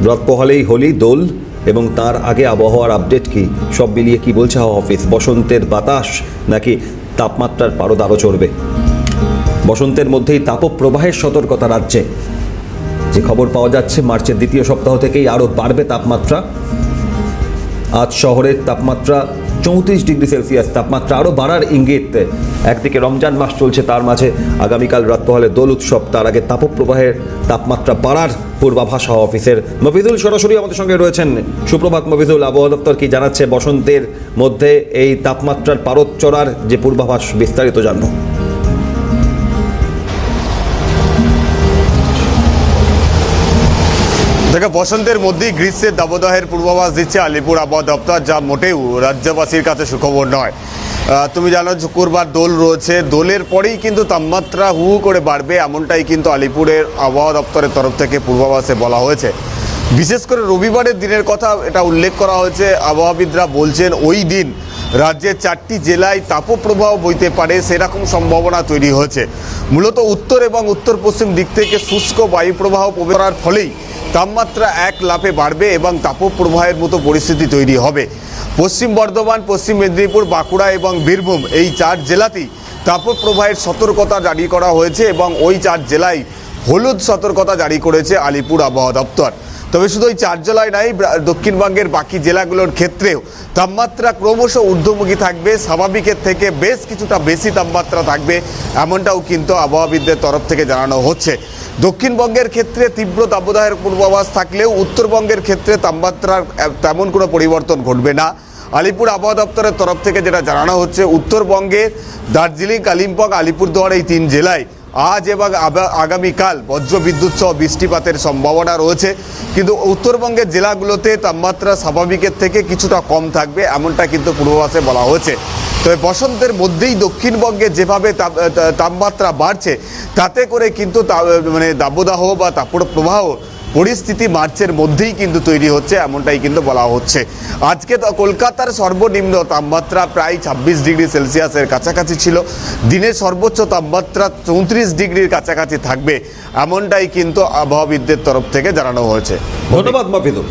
রাত পোহালেই হোলি, দোল এবং তার আগে আবহাওয়ার আপডেট কি, সব মিলিয়ে কি বলছে হাওয়া অফিস? বসন্তের বাতাস নাকি তাপমাত্রার পারদ আরও চড়বে? বসন্তের মধ্যেই তাপপ্রবাহের সতর্কতা রাজ্যে। যে খবর পাওয়া যাচ্ছে, মার্চের দ্বিতীয় সপ্তাহ থেকেই আরও বাড়বে তাপমাত্রা। আজ শহরের তাপমাত্রা 34 ডিগ্রি সেলসিয়াস, তাপমাত্রা আরও বাড়ার ইঙ্গিত। একদিকে রমজান মাস চলছে, তার মাঝে আগামীকাল রাত পোহালে দোল উৎসব, তার আগে তাপপ্রবাহের তাপমাত্রা বাড়ার পূর্বাভাস হাওয়া অফিসের। মফিজুল সরাসরি আমাদের সঙ্গে রয়েছেন। সুপ্রভাত মফিজুল, আবহাওয়া দপ্তর কি জানাচ্ছে বসন্তের মধ্যে এই তাপমাত্রার পারদ চড়ার যে পূর্বাভাস, বিস্তারিত জানবো। দেখো, বসন্তের মধ্যেই গ্রীষ্মের দাবদাহের পূর্বাভাস দিচ্ছে আলিপুর আবহাওয়া দপ্তর, যা মোটেও রাজ্যবাসীর কাছে সুখবর নয়। তুমি জানো শুক্রবার দোল রয়েছে, দোলের পরেই কিন্তু তাপমাত্রা হু করে বাড়বে, এমনটাই কিন্তু আলিপুরের আবহাওয়া দপ্তরের তরফ থেকে পূর্বাভাসে বলা হয়েছে। বিশেষ করে রবিবারের দিনের কথা এটা উল্লেখ করা হয়েছে। আবহাওয়াবিদরা বলছেন ওই দিন রাজ্যের 4টি জেলায় তাপপ্রবাহ বইতে পারে, সেরকম সম্ভাবনা তৈরি হয়েছে। মূলত উত্তর এবং উত্তর পশ্চিম দিক থেকে শুষ্ক বায়ুপ্রবাহ প্রবেশ করার ফলেই তাপমাত্রা এক লাফে বাড়বে এবং তাপপ্রবাহের মতো পরিস্থিতি তৈরি হবে। পশ্চিম বর্ধমান, পশ্চিম মেদিনীপুর, বাঁকুড়া এবং বীরভূম, এই 4 জেলাতেই তাপপ্রবাহের সতর্কতা জারি করা হয়েছে এবং ওই 4 জেলায় হলুদ সতর্কতা জারি করেছে আলিপুর আবহাওয়া দপ্তর। তবে শুধু ওই 4 জেলায় নাই, দক্ষিণবঙ্গের বাকি জেলাগুলোর ক্ষেত্রেও তাপমাত্রা ক্রমশ ঊর্ধ্বমুখী থাকবে, স্বাভাবিকের থেকে বেশ কিছুটা বেশি তাপমাত্রা থাকবে, এমনটাও কিন্তু আবহাওয়াবিদদের তরফ থেকে জানানো হচ্ছে। দক্ষিণবঙ্গের ক্ষেত্রে তীব্র দাবদাহের পূর্বাভাস থাকলেও উত্তরবঙ্গের ক্ষেত্রে তাপমাত্রার তেমন কোনো পরিবর্তন ঘটবে না। আলিপুর আবহাওয়া দপ্তরের তরফ থেকে যেটা জানানো হচ্ছে, উত্তরবঙ্গে দার্জিলিং, কালিম্পং, আলিপুরদুয়ার এই 3 জেলায় আজ এবং আগামীকাল বজ্রবিদ্যুৎ সহ বৃষ্টিপাতের সম্ভাবনা রয়েছে, কিন্তু উত্তরবঙ্গের জেলাগুলোতে তাপমাত্রা স্বাভাবিকের থেকে কিছুটা কম থাকবে, এমনটা কিন্তু পূর্বাভাসে বলা হয়েছে। তবে বসন্তের মধ্যেই দক্ষিণবঙ্গে যেভাবে তাপমাত্রা বাড়ছে, তাতে করে কিন্তু দাবদাহ বা তাপপ্রবাহ পরিস্থিতি মার্চের মধ্যেই কিন্তু তৈরি হচ্ছে, এমনটাই কিন্তু বলা হচ্ছে। আজকে কলকাতার সর্বনিম্ন তাপমাত্রা প্রায় 26 ডিগ্রি সেলসিয়াসের কাছাকাছি ছিল, দিনের সর্বোচ্চ তাপমাত্রা 34 ডিগ্রির কাছাকাছি থাকবে, এমনটাই কিন্তু আবহাওয়াবিদদের তরফ থেকে জানানো হয়েছে। ধন্যবাদ মফিজুল।